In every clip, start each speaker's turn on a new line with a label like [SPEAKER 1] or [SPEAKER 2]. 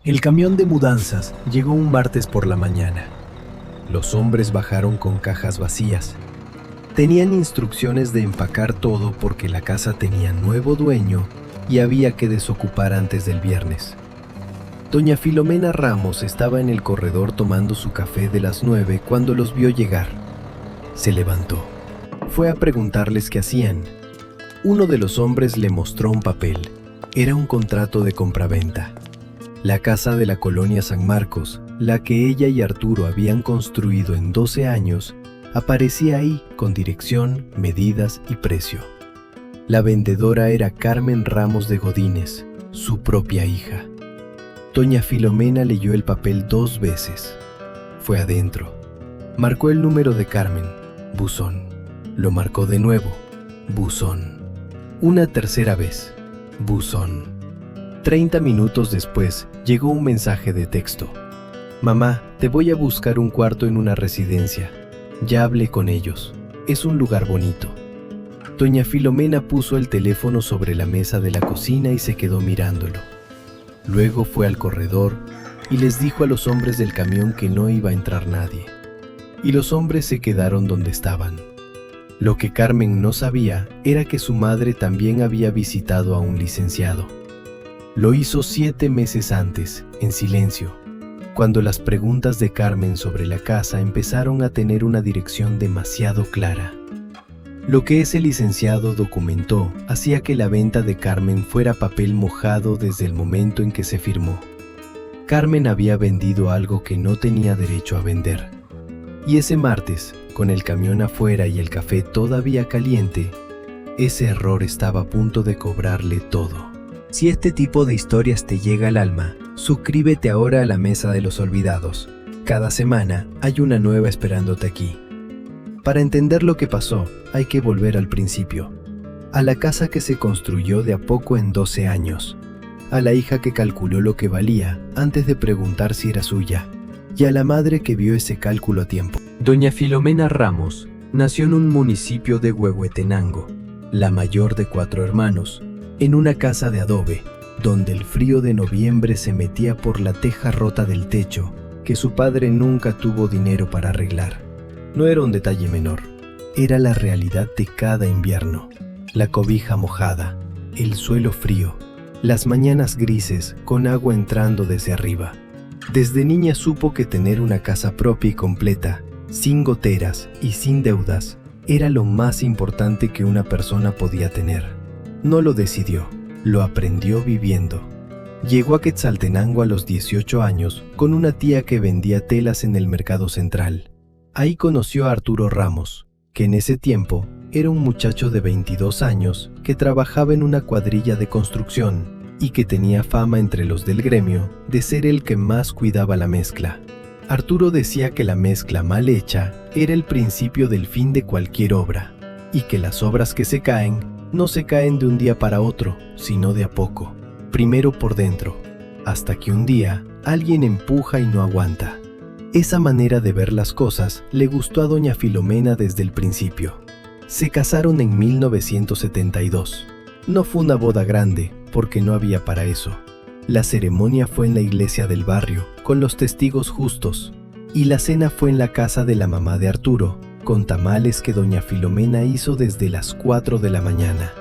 [SPEAKER 1] El camión de mudanzas llegó un martes por la mañana. Los hombres bajaron con cajas vacías. Tenían instrucciones de empacar todo porque la casa tenía nuevo dueño y había que desocupar antes del viernes. Doña Filomena Ramos estaba en el corredor tomando su café de las 9 cuando los vio llegar. Se levantó. Fue a preguntarles qué hacían. Uno de los hombres le mostró un papel. Era un contrato de compraventa. La casa de la colonia San Marcos, la que ella y Arturo habían construido en 12 años, aparecía ahí con dirección, medidas y precio. La vendedora era Carmen Ramos de Godínez, su propia hija. Doña Filomena leyó el papel 2 veces. Fue adentro. Marcó el número de Carmen, buzón. Lo marcó de nuevo, buzón. Una tercera vez, buzón. 30 minutos después, llegó un mensaje de texto. Mamá, te voy a buscar un cuarto en una residencia. Ya hablé con ellos. Es un lugar bonito. Doña Filomena puso el teléfono sobre la mesa de la cocina y se quedó mirándolo. Luego fue al corredor y les dijo a los hombres del camión que no iba a entrar nadie. Y los hombres se quedaron donde estaban. Lo que Carmen no sabía era que su madre también había visitado a un licenciado. Lo hizo 7 meses antes, en silencio, cuando las preguntas de Carmen sobre la casa empezaron a tener una dirección demasiado clara. Lo que ese licenciado documentó hacía que la venta de Carmen fuera papel mojado desde el momento en que se firmó. Carmen había vendido algo que no tenía derecho a vender. Y ese martes, con el camión afuera y el café todavía caliente, ese error estaba a punto de cobrarle todo. Si este tipo de historias te llega al alma, suscríbete ahora a la Mesa de los Olvidados. Cada semana hay una nueva esperándote aquí. Para entender lo que pasó, hay que volver al principio. A la casa que se construyó de a poco en 12 años. A la hija que calculó lo que valía antes de preguntar si era suya. Y a la madre que vio ese cálculo a tiempo. Doña Filomena Ramos nació en un municipio de Huehuetenango, la mayor de 4 hermanos, en una casa de adobe, donde el frío de noviembre se metía por la teja rota del techo, que su padre nunca tuvo dinero para arreglar. No era un detalle menor, era la realidad de cada invierno. La cobija mojada, el suelo frío, las mañanas grises con agua entrando desde arriba. Desde niña supo que tener una casa propia y completa, sin goteras y sin deudas, era lo más importante que una persona podía tener. No lo decidió, lo aprendió viviendo. Llegó a Quetzaltenango a los 18 años con una tía que vendía telas en el mercado central. Ahí conoció a Arturo Ramos, que en ese tiempo era un muchacho de 22 años que trabajaba en una cuadrilla de construcción y que tenía fama entre los del gremio de ser el que más cuidaba la mezcla. Arturo decía que la mezcla mal hecha era el principio del fin de cualquier obra, y que las obras que se caen no se caen de un día para otro, sino de a poco, primero por dentro, hasta que un día alguien empuja y no aguanta. Esa manera de ver las cosas le gustó a doña Filomena desde el principio. Se casaron en 1972. No fue una boda grande, porque no había para eso. La ceremonia fue en la iglesia del barrio, con los testigos justos, y la cena fue en la casa de la mamá de Arturo, con tamales que doña Filomena hizo desde las 4 de la mañana.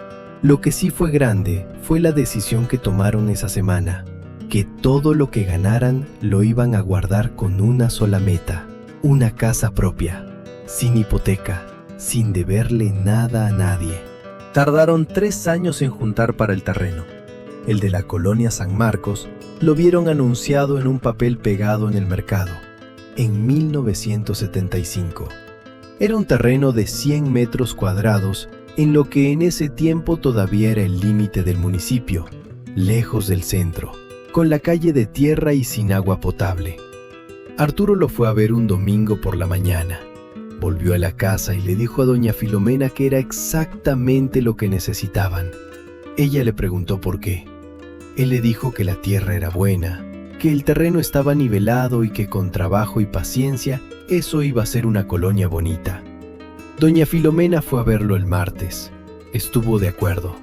[SPEAKER 1] Lo que sí fue grande fue la decisión que tomaron esa semana, que todo lo que ganaran lo iban a guardar con una sola meta, una casa propia, sin hipoteca, sin deberle nada a nadie. Tardaron 3 años en juntar para el terreno. El de la colonia San Marcos lo vieron anunciado en un papel pegado en el mercado, en 1975. Era un terreno de 100 metros cuadrados en lo que en ese tiempo todavía era el límite del municipio, lejos del centro, con la calle de tierra y sin agua potable. Arturo lo fue a ver un domingo por la mañana. Volvió a la casa y le dijo a doña Filomena que era exactamente lo que necesitaban. Ella le preguntó por qué. Él le dijo que la tierra era buena, que el terreno estaba nivelado y que con trabajo y paciencia eso iba a ser una colonia bonita. Doña Filomena fue a verlo el martes. Estuvo de acuerdo.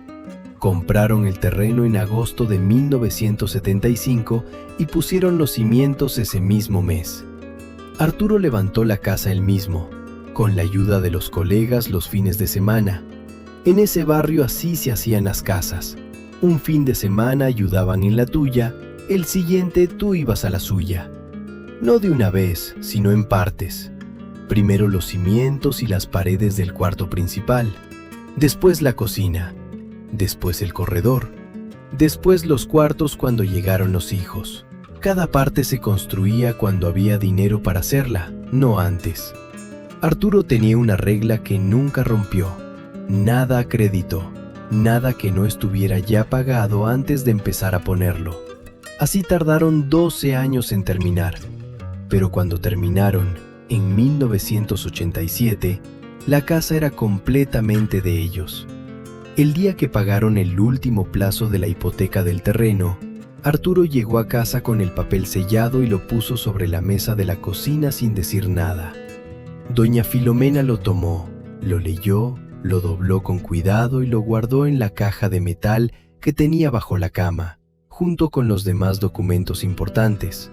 [SPEAKER 1] Compraron el terreno en agosto de 1975 y pusieron los cimientos ese mismo mes. Arturo levantó la casa él mismo, con la ayuda de los colegas los fines de semana. En ese barrio así se hacían las casas. Un fin de semana ayudaban en la tuya, el siguiente tú ibas a la suya. No de una vez, sino en partes. Primero los cimientos y las paredes del cuarto principal, después la cocina, después el corredor, después los cuartos cuando llegaron los hijos. Cada parte se construía cuando había dinero para hacerla, no antes. Arturo tenía una regla que nunca rompió: nada a crédito, nada que no estuviera ya pagado antes de empezar a ponerlo. Así tardaron 12 años en terminar, pero cuando terminaron, en 1987, la casa era completamente de ellos. El día que pagaron el último plazo de la hipoteca del terreno, Arturo llegó a casa con el papel sellado y lo puso sobre la mesa de la cocina sin decir nada. Doña Filomena lo tomó, lo leyó, lo dobló con cuidado y lo guardó en la caja de metal que tenía bajo la cama, junto con los demás documentos importantes.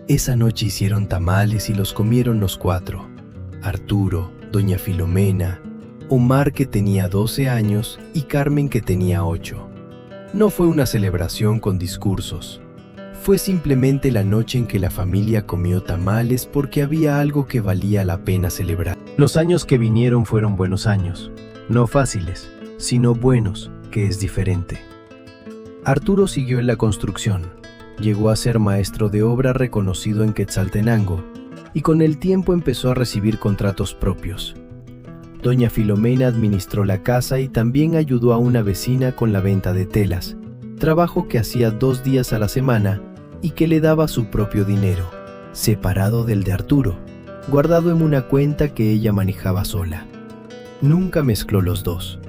[SPEAKER 1] Esa noche hicieron tamales y los comieron los 4: Arturo, Doña Filomena, Omar, que tenía 12 años, y Carmen, que tenía 8. No fue una celebración con discursos. Fue simplemente la noche en que la familia comió tamales porque había algo que valía la pena celebrar. Los años que vinieron fueron buenos años. No fáciles, sino buenos, que es diferente. Arturo siguió en la construcción. Llegó a ser maestro de obra reconocido en Quetzaltenango y con el tiempo empezó a recibir contratos propios. Doña Filomena administró la casa y también ayudó a una vecina con la venta de telas, trabajo que hacía 2 días a la semana y que le daba su propio dinero, separado del de Arturo, guardado en una cuenta que ella manejaba sola. Nunca mezcló los dos.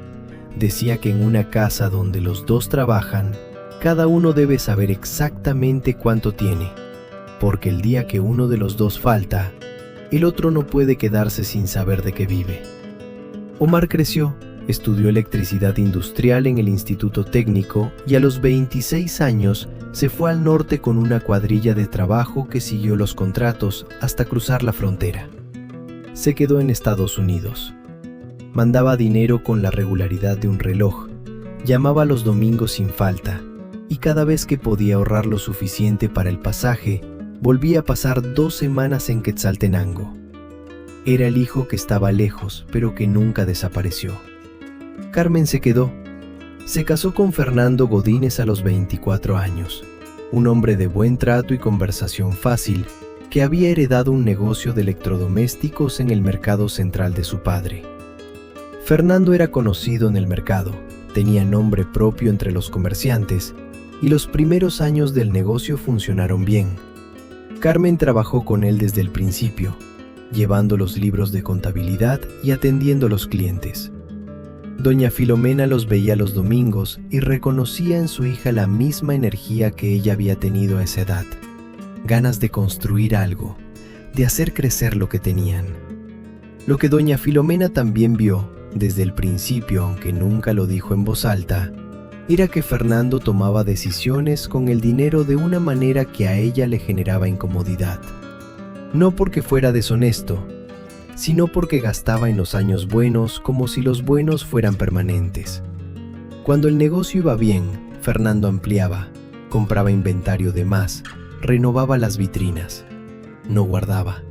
[SPEAKER 1] Decía que en una casa donde los dos trabajan, cada uno debe saber exactamente cuánto tiene, porque el día que uno de los dos falta, el otro no puede quedarse sin saber de qué vive. Omar creció, estudió electricidad industrial en el Instituto Técnico y a los 26 años se fue al norte con una cuadrilla de trabajo que siguió los contratos hasta cruzar la frontera. Se quedó en Estados Unidos. Mandaba dinero con la regularidad de un reloj, llamaba los domingos sin falta, y cada vez que podía ahorrar lo suficiente para el pasaje, volvía a pasar 2 semanas en Quetzaltenango. Era el hijo que estaba lejos, pero que nunca desapareció. Carmen se quedó. Se casó con Fernando Godínez a los 24 años, un hombre de buen trato y conversación fácil, que había heredado un negocio de electrodomésticos en el mercado central de su padre. Fernando era conocido en el mercado, tenía nombre propio entre los comerciantes, y los primeros años del negocio funcionaron bien. Carmen trabajó con él desde el principio, llevando los libros de contabilidad y atendiendo a los clientes. Doña Filomena los veía los domingos y reconocía en su hija la misma energía que ella había tenido a esa edad, ganas de construir algo, de hacer crecer lo que tenían. Lo que doña Filomena también vio, desde el principio, aunque nunca lo dijo en voz alta, era que Fernando tomaba decisiones con el dinero de una manera que a ella le generaba incomodidad. No porque fuera deshonesto, sino porque gastaba en los años buenos como si los buenos fueran permanentes. Cuando el negocio iba bien, Fernando ampliaba, compraba inventario de más, renovaba las vitrinas. No guardaba.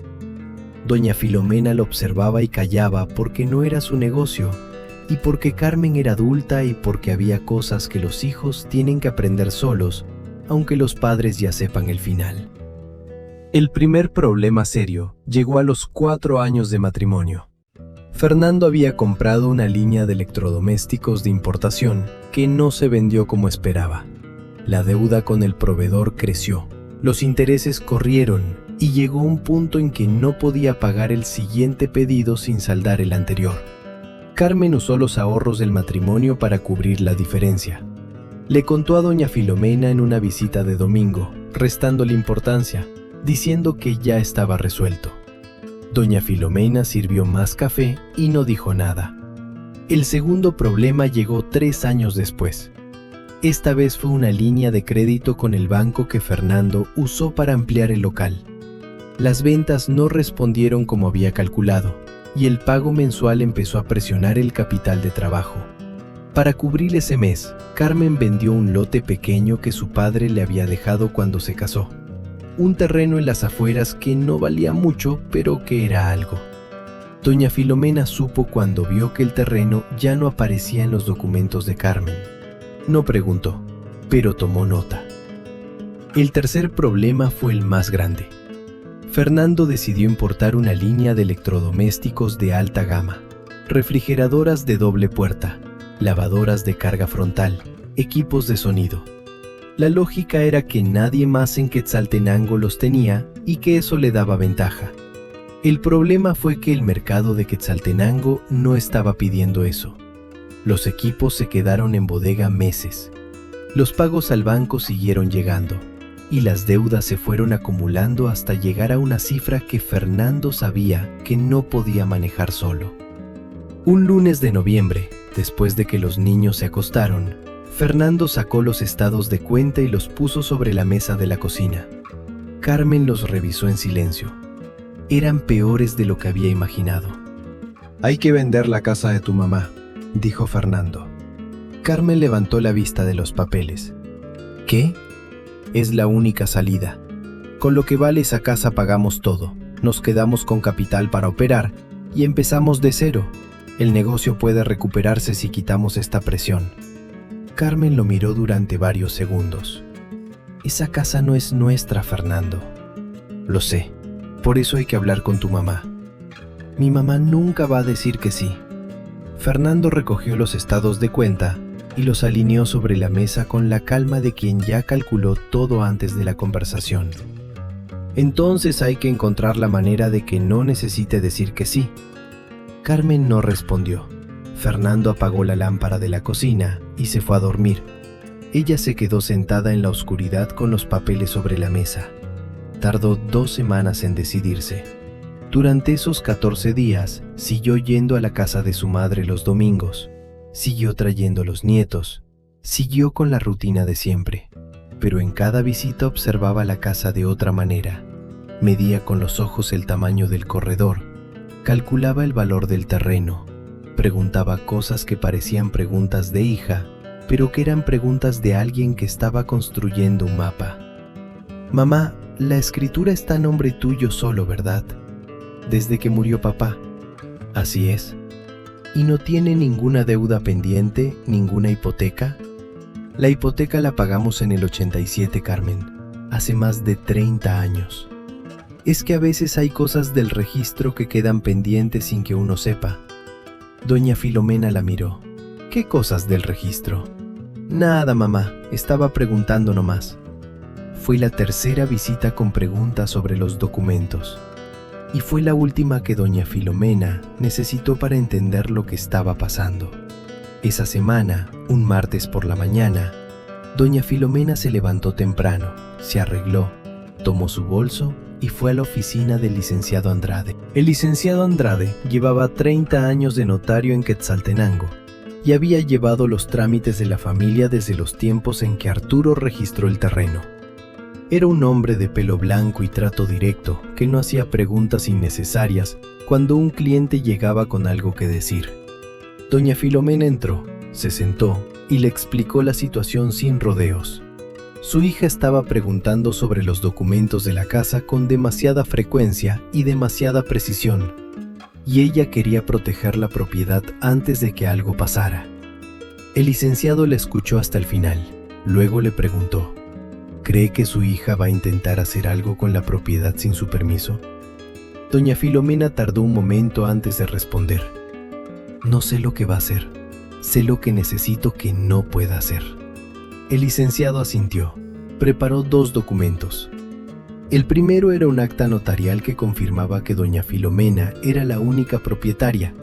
[SPEAKER 1] Doña Filomena lo observaba y callaba porque no era su negocio, y porque Carmen era adulta y porque había cosas que los hijos tienen que aprender solos, aunque los padres ya sepan el final. El primer problema serio llegó a los 4 años de matrimonio. Fernando había comprado una línea de electrodomésticos de importación que no se vendió como esperaba. La deuda con el proveedor creció, los intereses corrieron y llegó un punto en que no podía pagar el siguiente pedido sin saldar el anterior. Carmen usó los ahorros del matrimonio para cubrir la diferencia. Le contó a doña Filomena en una visita de domingo, restándole importancia, diciendo que ya estaba resuelto. Doña Filomena sirvió más café y no dijo nada. El segundo problema llegó 3 años después. Esta vez fue una línea de crédito con el banco que Fernando usó para ampliar el local. Las ventas no respondieron como había calculado, y el pago mensual empezó a presionar el capital de trabajo. Para cubrir ese mes, Carmen vendió un lote pequeño que su padre le había dejado cuando se casó. Un terreno en las afueras que no valía mucho, pero que era algo. Doña Filomena supo cuando vio que el terreno ya no aparecía en los documentos de Carmen. No preguntó, pero tomó nota. El tercer problema fue el más grande. Fernando decidió importar una línea de electrodomésticos de alta gama, refrigeradoras de doble puerta, lavadoras de carga frontal, equipos de sonido. La lógica era que nadie más en Quetzaltenango los tenía y que eso le daba ventaja. El problema fue que el mercado de Quetzaltenango no estaba pidiendo eso. Los equipos se quedaron en bodega meses. Los pagos al banco siguieron llegando y las deudas se fueron acumulando hasta llegar a una cifra que Fernando sabía que no podía manejar solo. Un lunes de noviembre, después de que los niños se acostaron, Fernando sacó los estados de cuenta y los puso sobre la mesa de la cocina. Carmen los revisó en silencio. Eran peores de lo que había imaginado. «Hay que vender la casa de tu mamá», dijo Fernando. Carmen levantó la vista de los papeles. «¿Qué?» «Es la única salida. Con lo que vale esa casa pagamos todo. Nos quedamos con capital para operar y empezamos de cero. El negocio puede recuperarse si quitamos esta presión». Carmen lo miró durante varios segundos. «Esa casa no es nuestra, Fernando». «Lo sé. Por eso hay que hablar con tu mamá». «Mi mamá nunca va a decir que sí». Fernando recogió los estados de cuenta y los alineó sobre la mesa con la calma de quien ya calculó todo antes de la conversación. «Entonces hay que encontrar la manera de que no necesite decir que sí». Carmen no respondió. Fernando apagó la lámpara de la cocina y se fue a dormir. Ella se quedó sentada en la oscuridad con los papeles sobre la mesa. Tardó 2 semanas en decidirse. Durante esos 14 días, siguió yendo a la casa de su madre los domingos. Siguió trayendo los nietos. Siguió con la rutina de siempre. Pero en cada visita observaba la casa de otra manera. Medía con los ojos el tamaño del corredor. Calculaba el valor del terreno. Preguntaba cosas que parecían preguntas de hija, pero que eran preguntas de alguien que estaba construyendo un mapa. «Mamá, la escritura está a nombre tuyo solo, ¿verdad? Desde que murió papá». «Así es». «¿Y no tiene ninguna deuda pendiente, ninguna hipoteca?» «La hipoteca la pagamos en el 87, Carmen, hace más de 30 años. Es que a veces hay cosas del registro que quedan pendientes sin que uno sepa». Doña Filomena la miró. «¿Qué cosas del registro?» «Nada, mamá, estaba preguntando nomás». Fue la tercera visita con preguntas sobre los documentos. Y fue la última que doña Filomena necesitó para entender lo que estaba pasando. Esa semana, un martes por la mañana, doña Filomena se levantó temprano, se arregló, tomó su bolso y fue a la oficina del licenciado Andrade. El licenciado Andrade llevaba 30 años de notario en Quetzaltenango y había llevado los trámites de la familia desde los tiempos en que Arturo registró el terreno. Era un hombre de pelo blanco y trato directo, que no hacía preguntas innecesarias cuando un cliente llegaba con algo que decir. Doña Filomena entró, se sentó y le explicó la situación sin rodeos. Su hija estaba preguntando sobre los documentos de la casa con demasiada frecuencia y demasiada precisión, y ella quería proteger la propiedad antes de que algo pasara. El licenciado la escuchó hasta el final, luego le preguntó: ¿Cree que su hija va a intentar hacer algo con la propiedad sin su permiso? Doña Filomena tardó un momento antes de responder. No sé lo que va a hacer. Sé lo que necesito que no pueda hacer. El licenciado asintió. Preparó 2 documentos. El primero era un acta notarial que confirmaba que doña Filomena era la única propietaria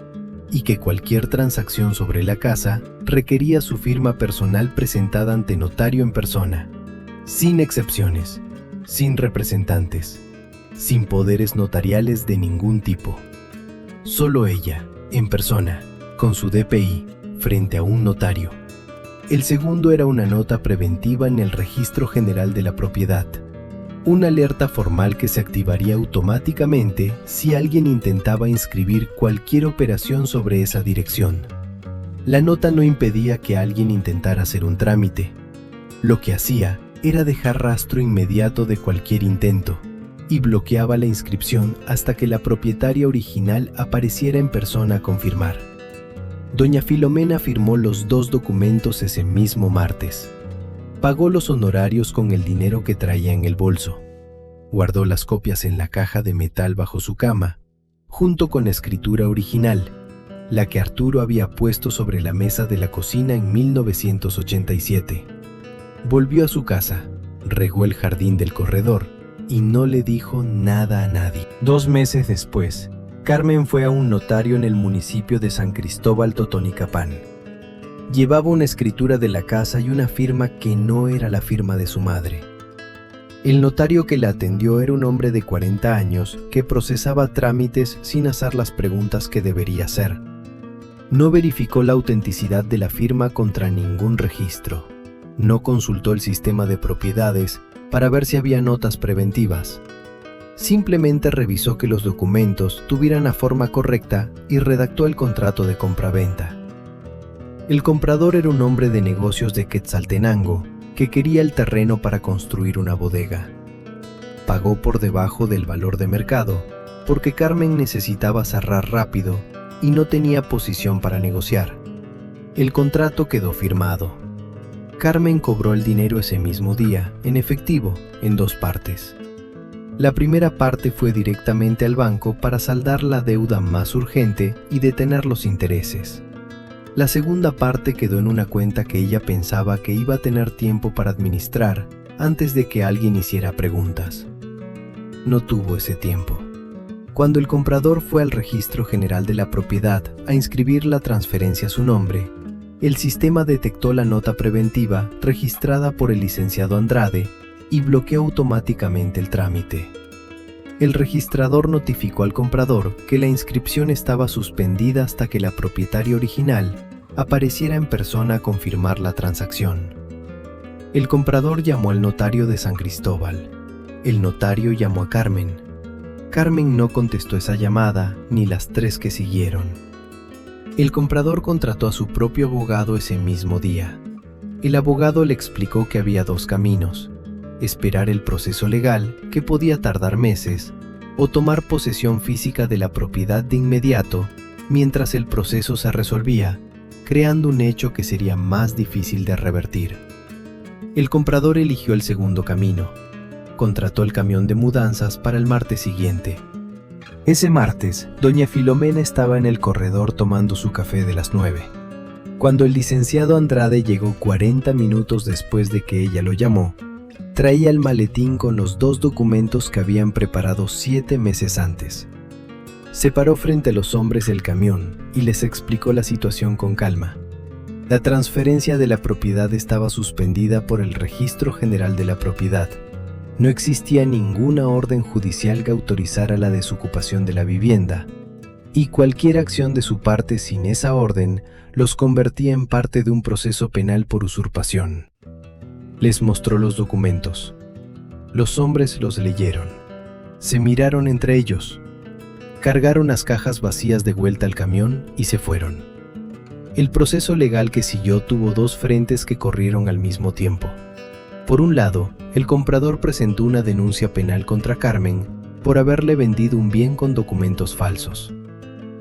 [SPEAKER 1] y que cualquier transacción sobre la casa requería su firma personal presentada ante notario en persona, sin excepciones, sin representantes, sin poderes notariales de ningún tipo. Solo ella, en persona, con su DPI, frente a un notario. El segundo era una nota preventiva en el Registro General de la Propiedad, una alerta formal que se activaría automáticamente si alguien intentaba inscribir cualquier operación sobre esa dirección. La nota no impedía que alguien intentara hacer un trámite. Lo que hacía era dejar rastro inmediato de cualquier intento y bloqueaba la inscripción hasta que la propietaria original apareciera en persona a confirmar. Doña Filomena firmó los 2 documentos ese mismo martes. Pagó los honorarios con el dinero que traía en el bolso. Guardó las copias en la caja de metal bajo su cama, junto con la escritura original, la que Arturo había puesto sobre la mesa de la cocina en 1987. Volvió a su casa, regó el jardín del corredor y no le dijo nada a nadie. 2 meses después, Carmen fue a un notario en el municipio de San Cristóbal Totonicapán. Llevaba una escritura de la casa y una firma que no era la firma de su madre. El notario que la atendió era un hombre de 40 años que procesaba trámites sin hacer las preguntas que debería hacer. No verificó la autenticidad de la firma contra ningún registro. No consultó el sistema de propiedades para ver si había notas preventivas. Simplemente revisó que los documentos tuvieran la forma correcta y redactó el contrato de compraventa. El comprador era un hombre de negocios de Quetzaltenango que quería el terreno para construir una bodega. Pagó por debajo del valor de mercado porque Carmen necesitaba cerrar rápido y no tenía posición para negociar. El contrato quedó firmado. Carmen cobró el dinero ese mismo día, en efectivo, en 2 partes. La primera parte fue directamente al banco para saldar la deuda más urgente y detener los intereses. La segunda parte quedó en una cuenta que ella pensaba que iba a tener tiempo para administrar antes de que alguien hiciera preguntas. No tuvo ese tiempo. Cuando el comprador fue al Registro General de la Propiedad a inscribir la transferencia a su nombre, el sistema detectó la nota preventiva registrada por el licenciado Andrade y bloqueó automáticamente el trámite. El registrador notificó al comprador que la inscripción estaba suspendida hasta que la propietaria original apareciera en persona a confirmar la transacción. El comprador llamó al notario de San Cristóbal. El notario llamó a Carmen. Carmen no contestó esa llamada ni las 3 que siguieron. El comprador contrató a su propio abogado ese mismo día. El abogado le explicó que había 2 caminos: esperar el proceso legal, que podía tardar meses, o tomar posesión física de la propiedad de inmediato mientras el proceso se resolvía, creando un hecho que sería más difícil de revertir. El comprador eligió el segundo camino. Contrató el camión de mudanzas para el martes siguiente. Ese martes, doña Filomena estaba en el corredor tomando su café de las 9. Cuando el licenciado Andrade llegó 40 minutos después de que ella lo llamó, traía el maletín con los 2 documentos que habían preparado 7 meses antes. Se paró frente a los hombres del camión y les explicó la situación con calma. La transferencia de la propiedad estaba suspendida por el Registro General de la Propiedad. No existía ninguna orden judicial que autorizara la desocupación de la vivienda, y cualquier acción de su parte sin esa orden los convertía en parte de un proceso penal por usurpación. Les mostró los documentos. Los hombres los leyeron. Se miraron entre ellos. Cargaron las cajas vacías de vuelta al camión y se fueron. El proceso legal que siguió tuvo 2 frentes que corrieron al mismo tiempo. Por un lado, el comprador presentó una denuncia penal contra Carmen por haberle vendido un bien con documentos falsos.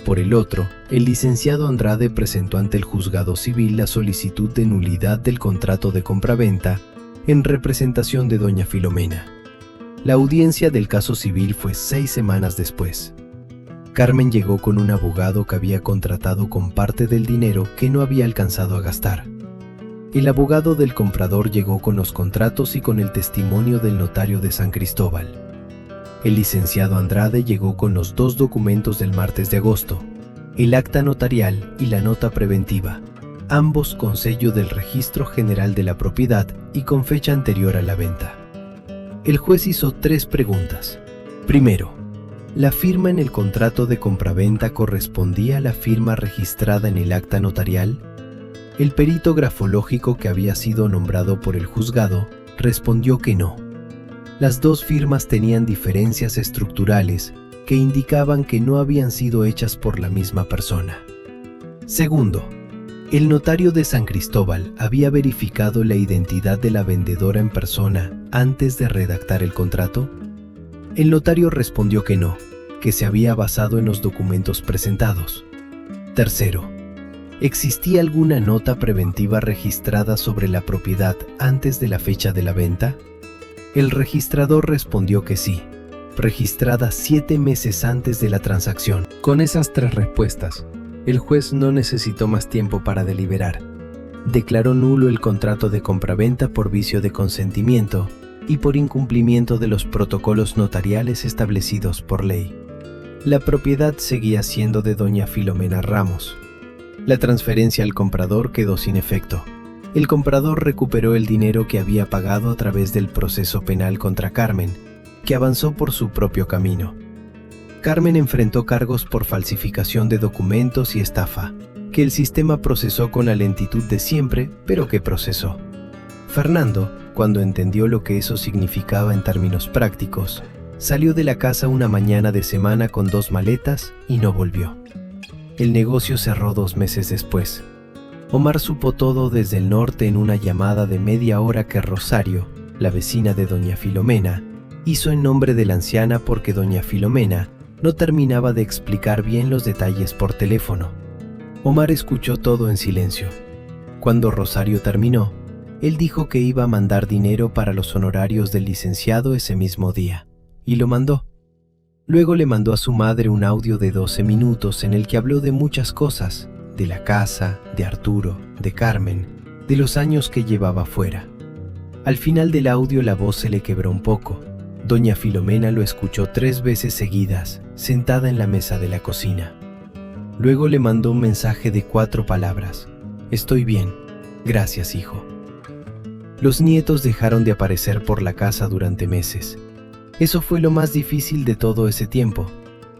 [SPEAKER 1] Por el otro, el licenciado Andrade presentó ante el juzgado civil la solicitud de nulidad del contrato de compraventa en representación de doña Filomena. La audiencia del caso civil fue 6 semanas después. Carmen llegó con un abogado que había contratado con parte del dinero que no había alcanzado a gastar. El abogado del comprador llegó con los contratos y con el testimonio del notario de San Cristóbal. El licenciado Andrade llegó con los 2 documentos del martes de agosto, el acta notarial y la nota preventiva, ambos con sello del Registro General de la Propiedad y con fecha anterior a la venta. El juez hizo 3 preguntas. Primero, ¿la firma en el contrato de compraventa correspondía a la firma registrada en el acta notarial? El perito grafológico que había sido nombrado por el juzgado respondió que no. Las dos firmas tenían diferencias estructurales que indicaban que no habían sido hechas por la misma persona. Segundo, ¿el notario de San Cristóbal había verificado la identidad de la vendedora en persona antes de redactar el contrato? El notario respondió que no, que se había basado en los documentos presentados. Tercero, ¿existía alguna nota preventiva registrada sobre la propiedad antes de la fecha de la venta? El registrador respondió que sí, registrada 7 meses antes de la transacción. Con esas 3 respuestas, el juez no necesitó más tiempo para deliberar. Declaró nulo el contrato de compraventa por vicio de consentimiento y por incumplimiento de los protocolos notariales establecidos por ley. La propiedad seguía siendo de doña Filomena Ramos. La transferencia al comprador quedó sin efecto. El comprador recuperó el dinero que había pagado a través del proceso penal contra Carmen, que avanzó por su propio camino. Carmen enfrentó cargos por falsificación de documentos y estafa, que el sistema procesó con la lentitud de siempre, pero que procesó. Fernando, cuando entendió lo que eso significaba en términos prácticos, salió de la casa una mañana de semana con 2 maletas y no volvió. El negocio cerró 2 meses después. Omar supo todo desde el norte en una llamada de media hora que Rosario, la vecina de doña Filomena, hizo en nombre de la anciana porque doña Filomena no terminaba de explicar bien los detalles por teléfono. Omar escuchó todo en silencio. Cuando Rosario terminó, él dijo que iba a mandar dinero para los honorarios del licenciado ese mismo día, y lo mandó. Luego le mandó a su madre un audio de 12 minutos en el que habló de muchas cosas, de la casa, de Arturo, de Carmen, de los años que llevaba fuera. Al final del audio la voz se le quebró un poco. Doña Filomena lo escuchó 3 veces seguidas, sentada en la mesa de la cocina. Luego le mandó un mensaje de 4 palabras. Estoy bien, gracias hijo. Los nietos dejaron de aparecer por la casa durante meses. Eso fue lo más difícil de todo ese tiempo.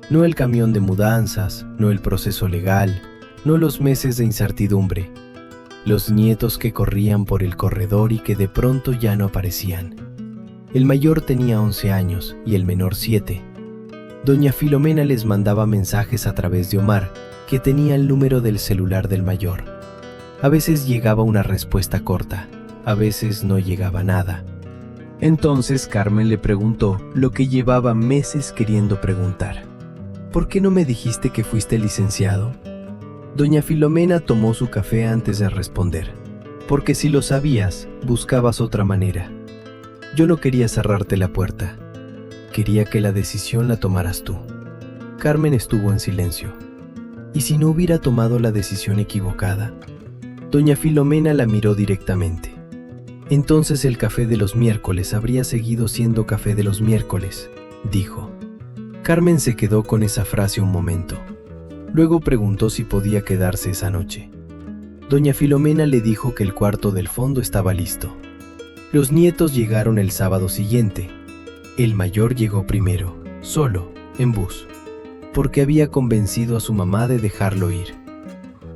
[SPEAKER 1] No el camión de mudanzas, no el proceso legal, no los meses de incertidumbre. Los nietos que corrían por el corredor y que de pronto ya no aparecían. El mayor tenía 11 años y el menor 7. Doña Filomena les mandaba mensajes a través de Omar, que tenía el número del celular del mayor. A veces llegaba una respuesta corta, a veces no llegaba nada. Entonces Carmen le preguntó lo que llevaba meses queriendo preguntar. ¿Por qué no me dijiste que fuiste licenciado? Doña Filomena tomó su café antes de responder. Porque si lo sabías, buscabas otra manera. Yo no quería cerrarte la puerta. Quería que la decisión la tomaras tú. Carmen estuvo en silencio. ¿Y si no hubiera tomado la decisión equivocada? Doña Filomena la miró directamente. Entonces el café de los miércoles habría seguido siendo café de los miércoles, dijo. Carmen se quedó con esa frase un momento. Luego preguntó si podía quedarse esa noche. Doña Filomena le dijo que el cuarto del fondo estaba listo. Los nietos llegaron el sábado siguiente. El mayor llegó primero, solo, en bus, porque había convencido a su mamá de dejarlo ir.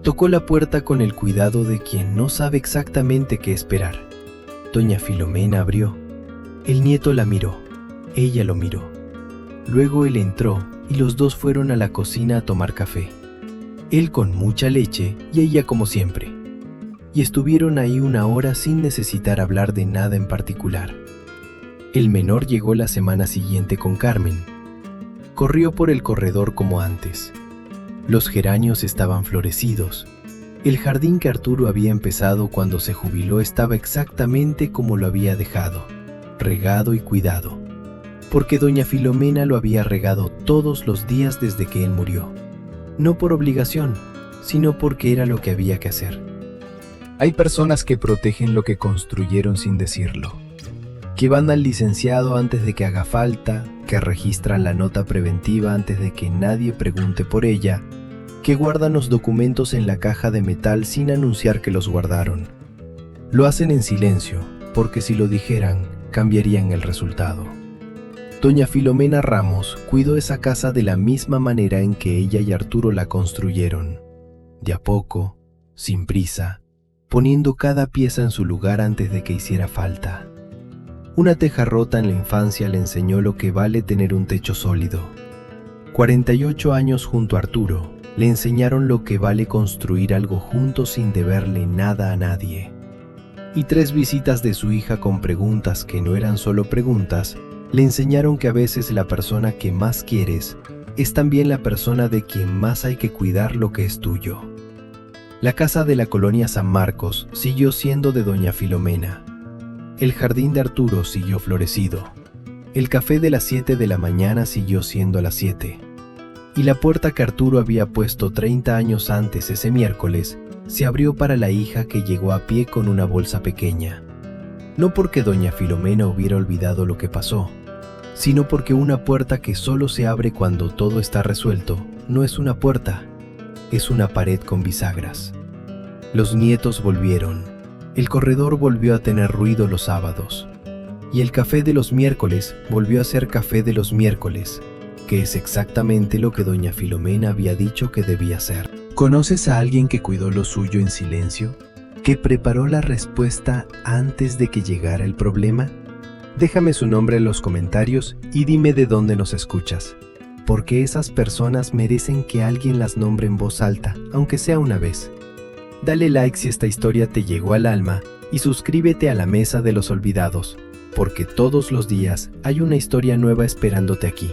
[SPEAKER 1] Tocó la puerta con el cuidado de quien no sabe exactamente qué esperar. Doña Filomena abrió. El nieto la miró. Ella lo miró. Luego él entró y los dos fueron a la cocina a tomar café. Él con mucha leche y ella como siempre. Y estuvieron ahí 1 hora sin necesitar hablar de nada en particular. El menor llegó la semana siguiente con Carmen. Corrió por el corredor como antes. Los geranios estaban florecidos. El jardín que Arturo había empezado cuando se jubiló estaba exactamente como lo había dejado, regado y cuidado, porque doña Filomena lo había regado todos los días desde que él murió. No por obligación, sino porque era lo que había que hacer. Hay personas que protegen lo que construyeron sin decirlo, que van al licenciado antes de que haga falta, que registran la nota preventiva antes de que nadie pregunte por ella, que guardan los documentos en la caja de metal sin anunciar que los guardaron. Lo hacen en silencio, porque si lo dijeran, cambiarían el resultado. Doña Filomena Ramos cuidó esa casa de la misma manera en que ella y Arturo la construyeron, de a poco, sin prisa, poniendo cada pieza en su lugar antes de que hiciera falta. Una teja rota en la infancia le enseñó lo que vale tener un techo sólido. 48 años junto a Arturo le enseñaron lo que vale construir algo juntos sin deberle nada a nadie. Y 3 visitas de su hija con preguntas que no eran solo preguntas le enseñaron que a veces la persona que más quieres es también la persona de quien más hay que cuidar lo que es tuyo. La casa de la colonia San Marcos siguió siendo de doña Filomena. El jardín de Arturo siguió florecido. El café de las 7 de la mañana siguió siendo a las 7. Y la puerta que Arturo había puesto 30 años antes ese miércoles se abrió para la hija que llegó a pie con una bolsa pequeña. No porque doña Filomena hubiera olvidado lo que pasó, sino porque una puerta que solo se abre cuando todo está resuelto no es una puerta, es una pared con bisagras. Los nietos volvieron. El corredor volvió a tener ruido los sábados. Y el café de los miércoles volvió a ser café de los miércoles, que es exactamente lo que doña Filomena había dicho que debía ser. ¿Conoces a alguien que cuidó lo suyo en silencio? ¿Que preparó la respuesta antes de que llegara el problema? Déjame su nombre en los comentarios y dime de dónde nos escuchas, porque esas personas merecen que alguien las nombre en voz alta, aunque sea una vez. Dale like si esta historia te llegó al alma y suscríbete a la Mesa de los Olvidados, porque todos los días hay una historia nueva esperándote aquí.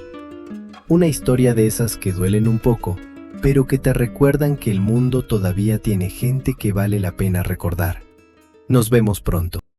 [SPEAKER 1] Una historia de esas que duelen un poco, pero que te recuerdan que el mundo todavía tiene gente que vale la pena recordar. Nos vemos pronto.